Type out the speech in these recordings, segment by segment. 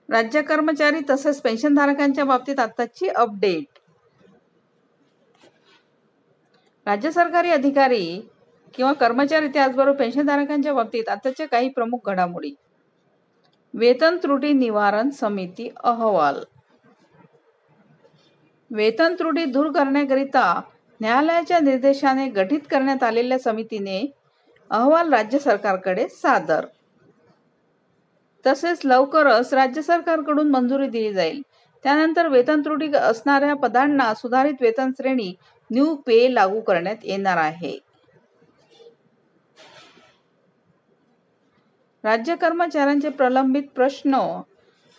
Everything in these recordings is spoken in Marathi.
राज्य कर्मचारी तसेच पेन्शनधारकांच्या बाबतीत आताची अपडेट. राज्य सरकारी अधिकारी किंवा कर्मचारी त्याचबरोबर पेन्शनधारकांच्या बाबतीत आताच्या काही प्रमुख घडामोडी. वेतन त्रुटी निवारण समिती अहवाल. वेतन त्रुटी दूर करण्याकरिता न्यायालयाच्या निर्देशाने गठीत करण्यात आलेल्या समितीने अहवाल राज्य सरकारकडे सादर. तसेच लवकरच राज्य सरकारकडून मंजुरी दिली जाईल. त्यानंतर वेतन त्रुटी असणाऱ्या पदांना सुधारित वेतन श्रेणी न्यू पे लागू करण्यात येणार आहे. राज्य कर्मचाऱ्यांचे प्रलंबित प्रश्न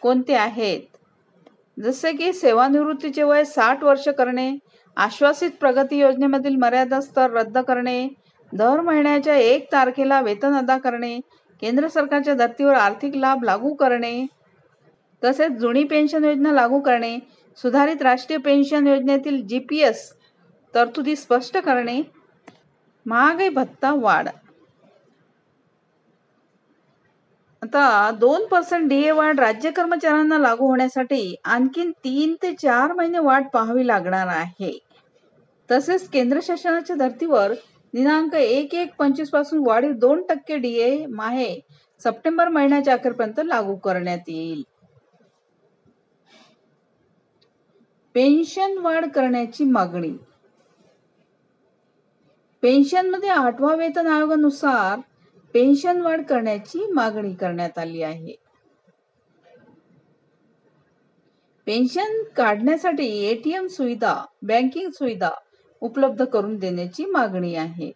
कोणते आहेत? जसे की सेवानिवृत्तीचे वय 60 वर्ष करणे, आश्वासित प्रगती योजनेमधील मर्यादा स्तर रद्द करणे, दर महिन्याच्या 1 तारखेला वेतन अदा करणे, केंद्र सरकारच्या धर्तीवर आर्थिक लाभ लागू करणे, तसेच जुनी पेन्शन योजना लागू करणे, सुधारित राष्ट्रीय पेन्शन योजनेतील GPS तरतुदी स्पष्ट करणे, महागाई भत्ता वाढ. आता 2% DA वाढ राज्य कर्मचाऱ्यांना लागू होण्यासाठी आणखीन 3 ते 4 महिने वाट पाहावी लागणार आहे. तसेच केंद्र शासनाच्या धर्तीवर दिनांक 1/1/25 पासून वाढीव 2% DA माहे सप्टेंबर महिन्याच्या अखेरपर्यंत लागू करण्यात येईल. पेन्शन वाढ करण्याची मागणी. पेन्शनमध्ये 8व्या वेतन आयोगानुसार पेन्शन वाढ करण्याची मागणी करण्यात आली आहे. पेन्शन काढण्यासाठी ATM सुविधा, बँकिंग सुविधा उपलब्ध करून देण्याची मागणी आहे.